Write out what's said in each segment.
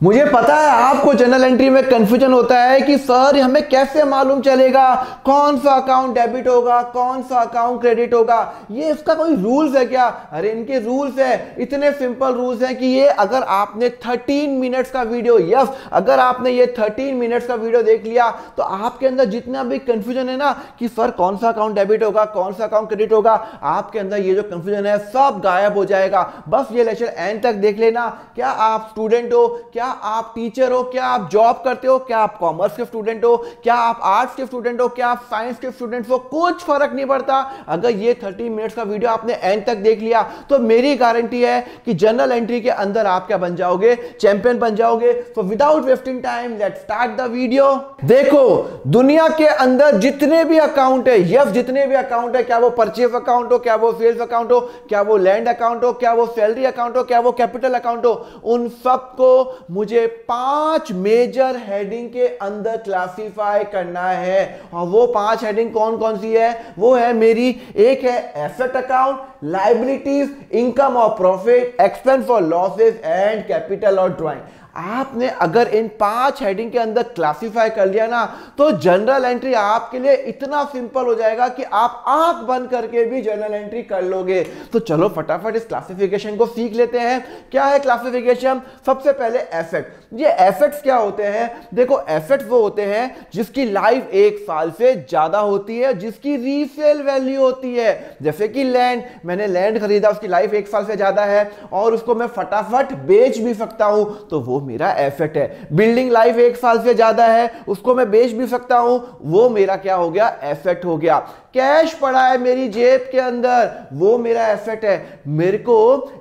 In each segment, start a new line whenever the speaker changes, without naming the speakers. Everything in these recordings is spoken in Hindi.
मुझे पता है आपको जनरल एंट्री में कंफ्यूजन होता है कि सर हमें कैसे मालूम चलेगा कौन सा अकाउंट डेबिट होगा कौन सा अकाउंट क्रेडिट होगा, ये इसका कोई रूल्स है क्या? अरे इनके रूल्स है, इतने सिंपल रूल्स हैं कि ये अगर आपने 13 मिनट्स का वीडियो, यस अगर आपने ये 13 मिनट्स का वीडियो देख लिया तो आपके अंदर जितना भी कंफ्यूजन है ना कि सर कौन सा अकाउंट डेबिट होगा कौन सा अकाउंट क्रेडिट होगा, आपके अंदर ये जो कंफ्यूजन है सब गायब हो जाएगा। बस ये लेक्चर एंड तक देख लेना। क्या आप स्टूडेंट हो, क्या आप टीचर हो, क्या आप जॉब करते हो, क्या आप कॉमर्स के स्टूडेंट हो, क्या आप आर्ट्स के स्टूडेंट हो, क्या आप साइंस के स्टूडेंट हो, कुछ फर्क नहीं पड़ता। अगर ये 30 मिनट्स का वीडियो आपने एंड तक देख लिया तो मेरी गारंटी है कि जनरल एंट्री के अंदर आप क्या बन जाओगे, चैंपियन बन जाओगे। So without wasting time let's start the video. देखो दुनिया के अंदर जितने भी अकाउंट है, यस जितने भी अकाउंट है, क्या वो परचेज अकाउंट हो, क्या वो सेल्स अकाउंट हो, क्या वो लैंड अकाउंट हो, क्या वो सैलरी अकाउंट हो, क्या वो कैपिटल अकाउंट हो, उन सबको मुझे 5 मेजर हेडिंग के अंदर क्लासिफाई करना है। और वो 5 हेडिंग कौन कौन सी है? वो है मेरी, एक है एसेट अकाउंट, लायबिलिटीज, इनकम और प्रॉफिट, एक्सपेंस और लॉसेस एंड कैपिटल और ड्राइंग। आपने अगर इन 5 हेडिंग के अंदर क्लासिफाई कर लिया ना तो जनरल एंट्री आपके लिए इतना सिंपल हो जाएगा कि आप आंख बंद करके भी जनरल एंट्री कर लोगे। तो चलो फटाफट इस क्लासिफिकेशन को सीख लेते हैं। क्या है क्लासिफिकेशन? सबसे पहले एसेट। ये एसेट्स क्या होते हैं? देखो एसेट्स वो होते हैं जिसकी लाइफ 1 साल से ज्यादा होती है, जिसकी रीसेल वैल्यू होती है। जैसे कि लैंड, मैंने लैंड खरीदा, उसकी लाइफ 1 साल से ज्यादा है और उसको मैं फटाफट बेच भी सकता हूं, तो वो मेरा एसेट है। बिल्डिंग लाइफ 1 साल से ज्यादा है, उसको मैं बेच भी सकता हूं, वो मेरा क्या हो गया? एसेट हो गया। कैश पड़ा है मेरी जेब के अंदर, वो मेरा एसेट है। मेरे को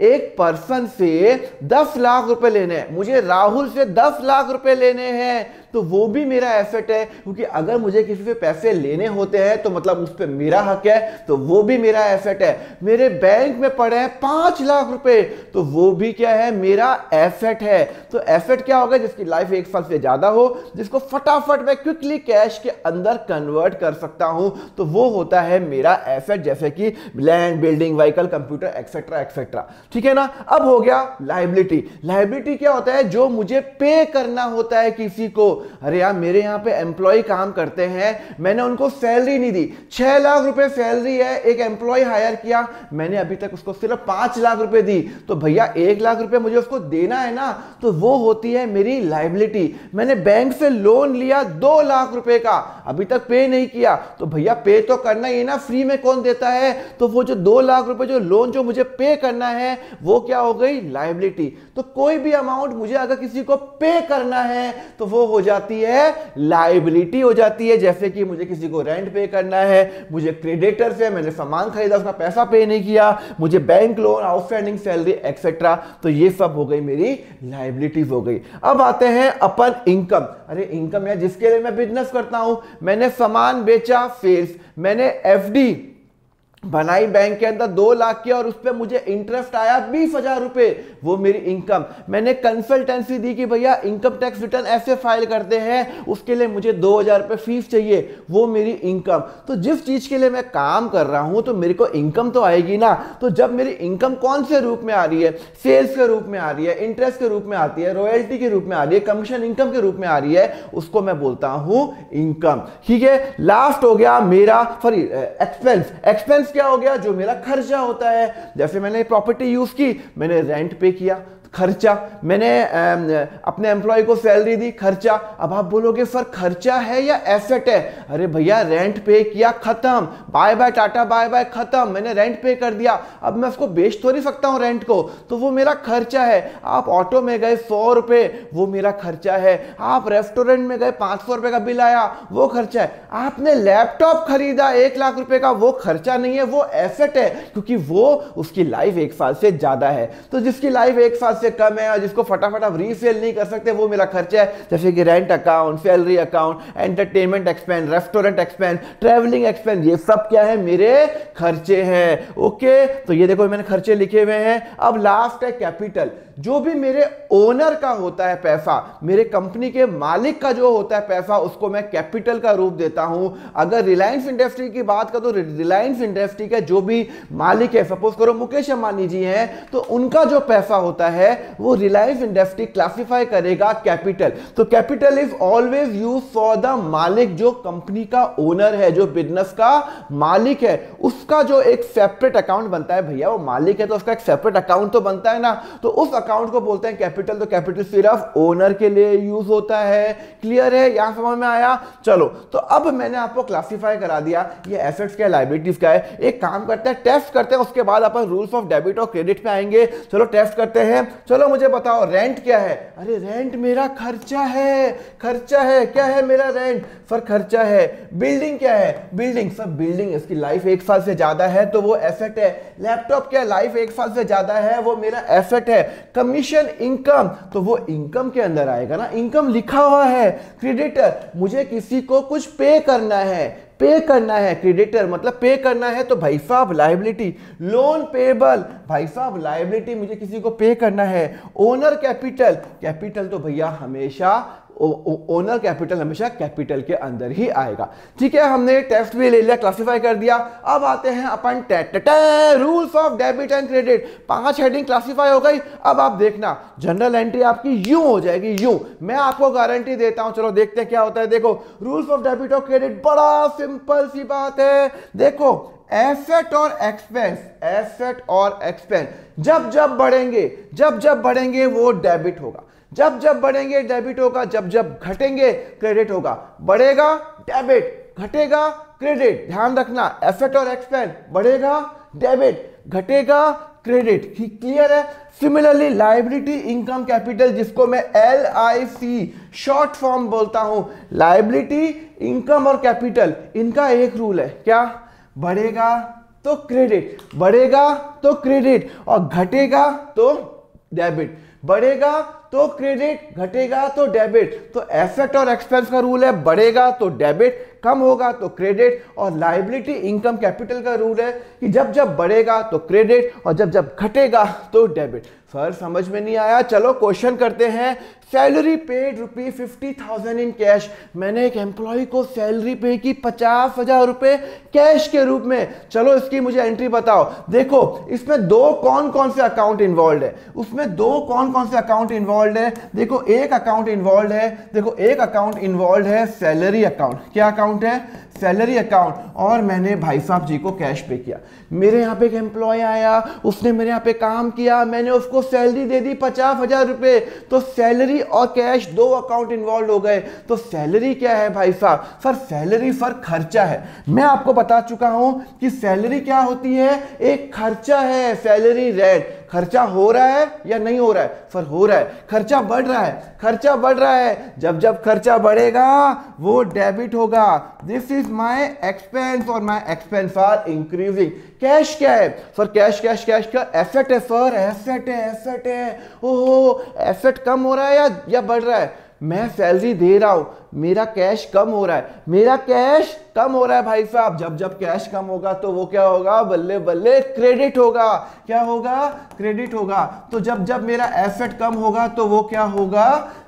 एक पर्सन से 10 लाख रुपए लेने हैं, मुझे राहुल से 10 लाख रुपए लेने हैं, तो वो भी मेरा एसेट है। क्योंकि अगर मुझे किसी से पैसे लेने होते हैं तो मतलब उस पर मेरा हक है, तो वो भी मेरा एसेट है। मेरे बैंक में पड़े हैं 5 लाख रुपए, तो वो भी क्या है? मेरा एसेट है। तो एसेट क्या होगा? जिसकी लाइफ 1 साल से ज्यादा हो, जिसको फटाफट मैं क्विकली कैश के अंदर कन्वर्ट कर सकता हूं, तो वो होता है मेरा एसेट। जैसे कि land, building, vehicle, computer etcetera etcetera. ठीक है ना? अब हो गया लायबिलिटी। लायबिलिटी क्या होता है? जो मुझे पे करना होता है किसी को। अरे यार मेरे यहां पे एम्प्लॉय काम करते हैं, मैंने उनको सैलरी नहीं दी, 6 लाख रुपए सैलरी है, एक एम्प्लॉय हायर किया, मैंने अभी तक उसको सिर्फ 5 लाख रुपए दी, तो भैया 1 लाख रुपए मुझे उसको देना है ना, तो वो होती है मेरी लायबिलिटी। मैंने बैंक से लोन लिया 2 लाख रुपए का, अभी तक पे नहीं किया, तो भैया पे तो करना ही ना, फ्री में कौन देता है? तो वो जो 2 लाख रुपए जो लोन जो मुझे पे करना है वो क्या हो गई? लायबिलिटी। तो कोई भी अमाउंट मुझे अगर किसी को पे करना है तो वो हो जाती है लायबिलिटी हो जाती है। जैसे कि मुझे किसी को रेंट पे करना है, मुझे क्रेडिटर से, मैंने सामान खरीदा उसका पैसा पे नहीं किया, मुझे bank loan, outstanding salary etcetera, तो ये सब हो गई मेरी लायबिलिटीज हो गई। अब आते हैं अपन इनकम। अरे इनकम या जिसके लिए मैं बिजनेस करता हूं, मैंने सामान बेचा, सेल्स, मैंने एफडी बनाई बैंक के अंदर 2 लाख की और उस पर मुझे इंटरेस्ट आया 20,000 रुपए, वो मेरी इनकम। मैंने कंसल्टेंसी दी कि भैया इनकम टैक्स रिटर्न ऐसे फाइल करते हैं, उसके लिए मुझे 2,000 रुपए फीस चाहिए, वो मेरी इनकम। तो जिस चीज के लिए मैं काम कर रहा हूं तो मेरे को इनकम तो आएगी ना। तो जब मेरी इनकम कौन से रूप में आ रही है? सेल्स के रूप में आ रही है, इंटरेस्ट के रूप में आती है, रॉयल्टी के रूप में आ रही है, कमीशन इनकम के रूप में आ रही है, उसको मैं बोलता हूं इनकम। ठीक है, लास्ट हो गया मेरा सॉरी एक्सपेंस। एक्सपेंस क्या हो गया? जो मेरा खर्चा होता है। जैसे मैंने प्रॉपर्टी यूज की, मैंने रेंट पे किया, खर्चा। मैंने अपने एम्प्लॉय को सैलरी दी, खर्चा। अब आप बोलोगे सर खर्चा है या एसेट है? अरे भैया रेंट पे किया, खत्म, bye bye tata bye bye, खत्म, मैंने रेंट पे कर दिया, अब मैं उसको बेच तो नहीं सकता हूं रेंट को, तो वो मेरा खर्चा है। आप ऑटो में गए 100 रुपए, वो मेरा खर्चा है। आप रेस्टोरेंट में गए 500 रुपए का बिल आया, वो खर्चा है। आपने लैपटॉप खरीदा 1 लाख रुपए का, वो खर्चा नहीं है, वो एसेट है, क्योंकि वो उसकी लाइफ 1 साल से ज्यादा है। तो जिसकी लाइफ 1 साल से कम है और जिसको फटाफट आप रीसेल नहीं कर सकते, वो मेरा खर्चा है। जैसे कि rent account, salary account, entertainment expense, restaurant expense, travelling expense, ये सब क्या है? मेरे खर्चे हैं। ओके, तो ये देखो मैंने खर्चे लिखे हुए हैं। अब लास्ट है कैपिटल। जो भी मेरे ओनर का होता है पैसा, मेरे कंपनी के मालिक का जो होता है पैसा, उसको मैं कैपिटल का रूप देता हूं। अगर रिलायंस इंडस्ट्री की बात करो तो रिलायंस इंडस्ट्री का जो भी मालिक है, सपोज करो मुकेश अंबानी जी हैं, तो उनका जो पैसा होता है वो रिलायंस इंडस्ट्री क्लासिफाई करेगा कैपिटल। तो capital is always use for the मालिक, जो कंपनी का ओनर है, जो बिजनेस का मालिक है, उसका जो एक सेपरेट अकाउंट बनता है। भैया वो मालिक है तो उसका एक सेपरेट अकाउंट तो बनता है ना, तो उस अकाउंट को बोलते हैं कैपिटल। तो कैपिटल सिर्फ ओनर के लिए यूज होता है। क्लियर है, यहां समझ में आया? चलो, तो अब मैंने आपको क्लासिफाई करा दिया ये एसेट्स क्या, लायबिलिटीज क्या है। एक काम करते हैं, टेस्ट करते हैं, उसके बाद अपन रूल्स ऑफ डेबिट और क्रेडिट पे आएंगे। चलो टेस्ट करते हैं। चलो मुझे बताओ रेंट क्या है? अरे रेंट मेरा खर्चा है, खर्चा है। क्या है मेरा रेंट? सर खर्चा है। बिल्डिंग क्या है? बिल्डिंग, सर बिल्डिंग इसकी लाइफ 1 साल से ज्यादा है तो वो एसेट है। लैपटॉप क्या, लाइफ 1 साल से ज्यादा है, वो मेरा एसेट है। कमीशन इनकम, तो वो इनकम के अंदर आएगा ना, इनकम लिखा हुआ है। क्रेडिटर, मुझे किसी को कुछ पे करना है, पे करना है। क्रेडिटर मतलब पे करना है, तो भाई साहब लायबिलिटी। लोन पेबल, भाई साहब लायबिलिटी, मुझे किसी को पे करना है। ओनर कैपिटल, कैपिटल तो भैया हमेशा ओनर कैपिटल हमेशा कैपिटल के अंदर ही आएगा। ठीक है, हमने टेस्ट भी ले लिया, क्लासिफाई कर दिया। अब आते हैं अपन rules of debit and credit. 5 heading classify हो गई। अब आप देखना जनरल एंट्री आपकी यूं हो जाएगी, यूं। मैं आपको गारंटी देता हूं। चलो देखते हैं क्या होता है। देखो रूल्स ऑफ डेबिट और क्रेडिट, बड़ा सिंपल सी बात है। देखो एसेट और एक्सपेंस, एसेट और एक्सपेंस जब जब बढ़ेंगे, जब जब बढ़ेंगे वो डेबिट होगा। जब जब बढ़ेंगे डेबिट होगा, जब जब घटेंगे क्रेडिट होगा। बढ़ेगा डेबिट, घटेगा क्रेडिट। ध्यान रखना, एसेट और एक्सपेंस बढ़ेगा डेबिट, घटेगा क्रेडिट। क्लियर है? सिमिलरली लायबिलिटी इनकम कैपिटल, जिसको मैं LIC शॉर्ट फॉर्म बोलता हूं, लायबिलिटी इनकम और कैपिटल, इनका एक रूल है। क्या? बढ़ेगा तो क्रेडिट, बढ़ेगा तो क्रेडिट, और घटेगा तो डेबिट। बढ़ेगा तो क्रेडिट, घटेगा तो डेबिट। तो एसेट और एक्सपेंस का रूल है, बढ़ेगा तो डेबिट, कम होगा तो क्रेडिट। और लायबिलिटी इनकम कैपिटल का रूल है कि जब जब बढ़ेगा तो क्रेडिट और जब जब घटेगा तो डेबिट। सर समझ में नहीं आया? चलो क्वेश्चन करते हैं। Salary paid ₹50,000 in cash. मैंने एक एम्प्लॉय को सैलरी पे की 50,000 रुपए कैश के रूप में। चलो इसकी मुझे एंट्री बताओ। देखो इसमें दो कौन कौन से अकाउंट इन्वॉल्व है, उसमें दो कौन कौन से अकाउंट इन्वॉल्व है। देखो एक अकाउंट इन्वॉल्व है, देखो एक अकाउंट इन्वॉल्व है सैलरी अकाउंट। क्या अकाउंट है? Salary account. और मैंने भाई साहब जी को कैश पे किया। मेरे यहाँ पे एक एम्प्लॉय आया, उसने मेरे यहाँ पे काम किया, मैंने उसको सैलरी दे दी 50,000 रुपए। तो सैलरी और कैश दो अकाउंट इन्वॉल्व हो गए। तो सैलरी क्या है भाई साहब? सर सैलरी सर खर्चा है। मैं आपको बता चुका हूं कि सैलरी क्या होती है, एक खर्चा है। सैलरी रेंट, खर्चा हो रहा है या नहीं हो रहा है? सर हो रहा है। खर्चा बढ़ रहा है, खर्चा बढ़ रहा है। जब जब खर्चा बढ़ेगा वो डेबिट होगा। दिस इज माय एक्सपेंस और my expense are increasing. Cash क्या है? सर कैश कैश कैश का एसेट है। सर एसेट है, एसेट है। ओहो, एसेट कम हो रहा है या बढ़ रहा है? मैं सैलरी दे रहा हूं, मेरा कैश कम हो रहा है, मेरा कैश कम हो रहा है भाई साहब। जब जब कैश कम होगा तो वो क्या होगा? बल्ले बल्ले क्रेडिट होगा। क्या होगा? क्रेडिट होगा। तो जब जब मेरा एसेट कम होगा तो वो क्या होगा?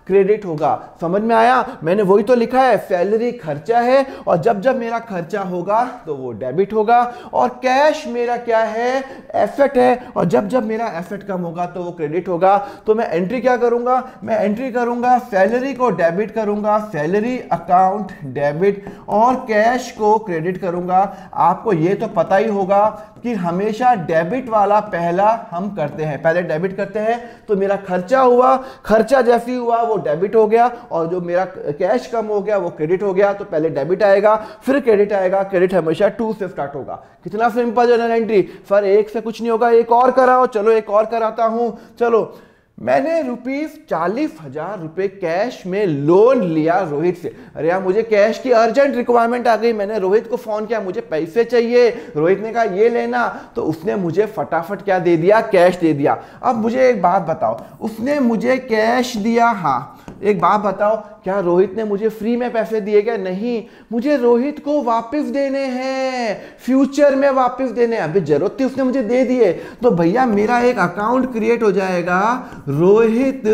क्रेडिट होगा। समझ में आया? मैंने वही तो लिखा है, सैलरी खर्चा है और जब जब मेरा खर्चा होगा तो वो डेबिट होगा। और कैश मेरा क्या है? एसेट है और जब जब मेरा एसेट कम होगा तो वो क्रेडिट होगा। तो मैं एंट्री क्या करूंगा? मैं एंट्री करूंगा सैलरी को डेबिट करूंगा, सैलरी अकाउंट डेबिट, और कैश को क्रेडिट करूंगा। आपको ये तो पता ही होगा कि हमेशा डेबिट वाला पहला हम करते हैं, पहले डेबिट करते हैं। तो मेरा खर्चा हुआ, खर्चा जैसे हुआ वो डेबिट हो गया, और जो मेरा कैश कम हो गया वो क्रेडिट हो गया। तो पहले डेबिट आएगा फिर क्रेडिट आएगा। क्रेडिट हमेशा 2 से स्टार्ट होगा। कितना सिंपल जनरल एंट्री। सर 1 से कुछ नहीं होगा, एक और कराओ। चलो एक और कराता हूं। चलो मैंने ₹40,000 रुपए कैश में लोन लिया रोहित से। अरे यार मुझे कैश की अर्जेंट रिक्वायरमेंट आ गई। मैंने रोहित को फोन किया, मुझे पैसे चाहिए। रोहित ने कहा ये लेना, तो उसने मुझे फटाफट क्या दे दिया? कैश दे दिया। अब मुझे एक बात बताओ, उसने मुझे कैश दिया, हाँ, एक बात बताओ, क्या रोहित ने मुझे फ्री में पैसे दिए क्या? नहीं, मुझे रोहित को वापस देने हैं, फ्यूचर में वापस देने हैं। अभी जरूरत थी उसने मुझे दे दिए, तो भैया मेरा एक अकाउंट क्रिएट हो जाएगा, Rohit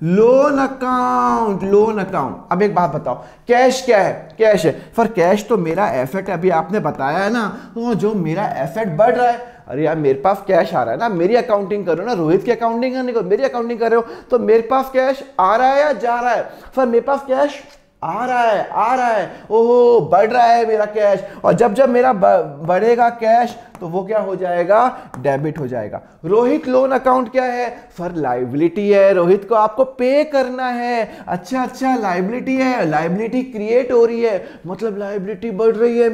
loan account, loan account. अब एक बात बताओ, कैश क्या है? कैश है, पर कैश तो मेरा एसेट है, अभी आपने बताया है ना, तो जो मेरा एसेट बढ़ रहा है। अरे यार मेरे पास कैश आ रहा है ना, मेरी अकाउंटिंग करो ना, रोहित की अकाउंटिंग करने को मेरी अकाउंटिंग कर रहे हो, तो मेरे पास कैश आ रहा है या जा रहा है? सर मेरे पास कैश आ रहा है, आ रहा है, ओहो बढ़ रहा है मेरा कैश। और जब जब मेरा बढ़ेगा कैश तो वो क्या हो जाएगा? डेबिट हो जाएगा। रोहित लोन अकाउंट क्या है? सर लाइबिलिटी है, रोहित को आपको पे करना है। अच्छा लाइबिलिटी है, लाइबिलिटी क्रिएट हो रही है, मतलब लाइबिलिटी बढ़ रही है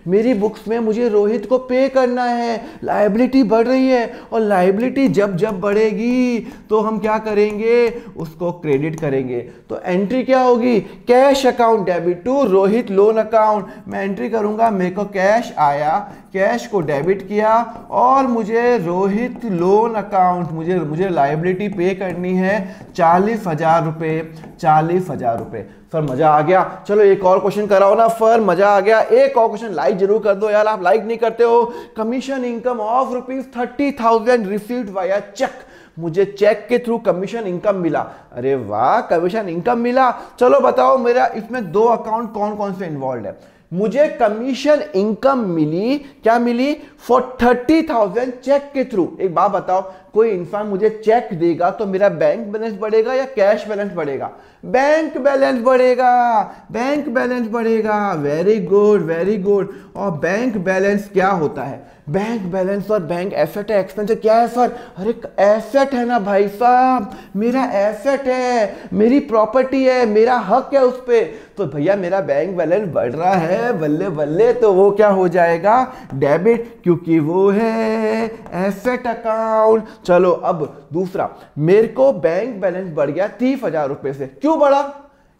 मेरी बुक्स में, मुझे रोहित को पे करना है, लाइबिलिटी बढ़ रही है। और लाइबिलिटी जब जब बढ़ेगी तो हम क्या करेंगे? उसको क्रेडिट करेंगे। तो एंट्री क्या होगी? Cash account debit to Rohit loan account. मैं एंट्री करूंगा, मेरे को कैश आया, कैश को डेबिट किया, और मुझे रोहित लोन अकाउंट, मुझे लाइबिलिटी पे करनी है 40,000 रुपये, 40,000 रुपये। सर मजा आ गया, चलो एक और क्वेश्चन कराओ ना। सर मजा आ गया, एक और क्वेश्चन। लाइक जरूर कर दो यार, आप लाइक नहीं करते हो। Commission income of ₹30,000 received via cheque, मुझे चेक के थ्रू कमीशन इनकम मिला। अरे वाह, कमीशन इनकम मिला। चलो बताओ मेरा इसमें दो अकाउंट कौन कौन से इन्वॉल्व है? मुझे कमीशन इनकम मिली, क्या मिली? फॉर 30,000 चेक के थ्रू। एक बात बताओ, कोई इंसान मुझे चेक देगा तो मेरा बैंक बैलेंस बढ़ेगा या कैश बैलेंस बढ़ेगा? बैंक बैलेंस बढ़ेगा, बैंक बैलेंस बढ़ेगा। Very good, very good. और बैंक बैलेंस क्या होता है? बैंक बैलेंस और बैंक एसेट है, एक्सपेंस है, क्या है सर? अरे एसेट है ना भाई साहब, मेरा एसेट है, मेरी प्रॉपर्टी है, मेरा हक है उस पे। तो भैया मेरा बैंक बैलेंस बढ़ रहा है, बल्ले बल्ले, तो वो क्या हो जाएगा? डेबिट, क्योंकि वो है एसेट अकाउंट। चलो अब दूसरा, मेरे को बैंक बैलेंस बढ़ गया 30,000 रुपए से। क्यों बढ़ा?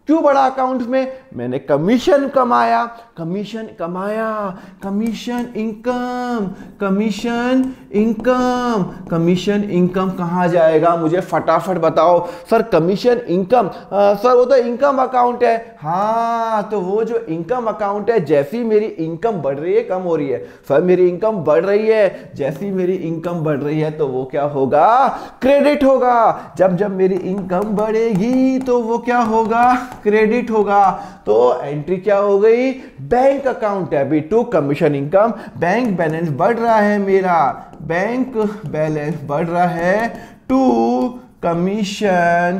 क्यों बढ़ा अकाउंट में? मैंने कमीशन कमाया, कमीशन कमाया, commission income, commission income, commission income कहाँ जाएगा? मुझे फटाफट बताओ। सर कमीशन इनकम, सर वो तो इनकम अकाउंट है। हाँ, तो वो जो इनकम अकाउंट है, जैसी मेरी इनकम बढ़ रही है कम हो रही है? सर मेरी इनकम बढ़ रही है, जैसी मेरी इनकम बढ़ रही है तो वो क्या होगा? क्रेडिट होगा। जब जब मेरी इनकम बढ़ेगी तो वो क्या होगा? क्रेडिट होगा। तो एंट्री क्या हो गई? Bank account debit to commission income. Bank balance बढ़ रहा है मेरा, बैंक बैलेंस बढ़ रहा है to commission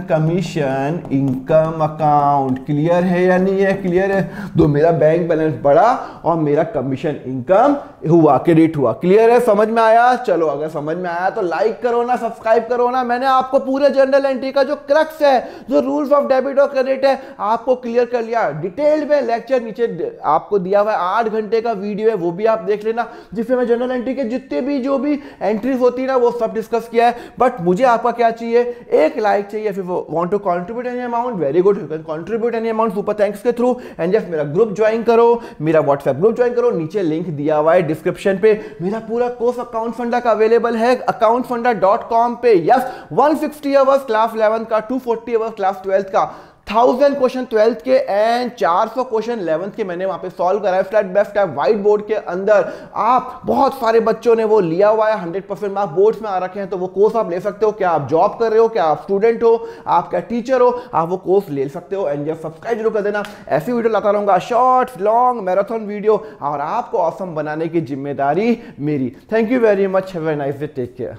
income account. Clear है या नहीं है? क्लियर है। तो मेरा बैंक बैलेंस बढ़ा और मेरा कमीशन इनकम हुआ, क्रेडिट हुआ। क्लियर है? समझ में आया? चलो अगर समझ में आया तो लाइक करो ना, सब्सक्राइब करो ना। मैंने आपको पूरे जर्नल एंट्री का जो क्रक्स है, जो रूल्स ऑफ डेबिट और क्रेडिट है, आपको क्लियर कर लिया डिटेल्ड में। लेक्चर नीचे आपको दिया हुआ है, 8 घंटे का वीडियो है, वो भी आप देख लेना, जिसमें मैं जर्नल एंट्री के जितने भी जो भी एंट्रीज होती है ना, वो सब डिस्कस किया है। बट मुझे आपका क्या चाहिए? एक लाइक चाहिए। फिर want to contribute any amount, very good, you can contribute any amount super thanks के थ्रू। एंड जस्ट मेरा ग्रुप ज्वाइन करो, मेरा व्हाट्सएप ग्रुप ज्वाइन करो, नीचे लिंक दिया हुआ है डिस्क्रिप्शन पे। मेरा पूरा कोर्स अकाउंट फंडा का अवेलेबल है accountfunda.com पे। यस, 160 आवर्स क्लास 11 का, 240 आवर्स क्लास 12 का, 1000 क्वेश्चन 12th के एंड 400 क्वेश्चन 11th के मैंने वहां पे सॉल्व कराए step by step white board के अंदर। आप बहुत सारे बच्चों ने वो लिया हुआ है, 100% मार्क्स बोर्ड्स में आ रखे हैं, तो वो कोर्स आप ले सकते हो। क्या आप जॉब कर रहे हो, क्या आप स्टूडेंट हो, आप क्या टीचर हो, आप वो कोर्स ले सकते हो। एंड जब सब्सक्राइब जरूर कर देना, ऐसी वीडियो लाता रहूंगा, शॉर्ट्स, लॉन्ग, मैराथन वीडियो, और आपको ऑसम बनाने की जिम्मेदारी मेरी। Thank you very much, have a nice day, take care.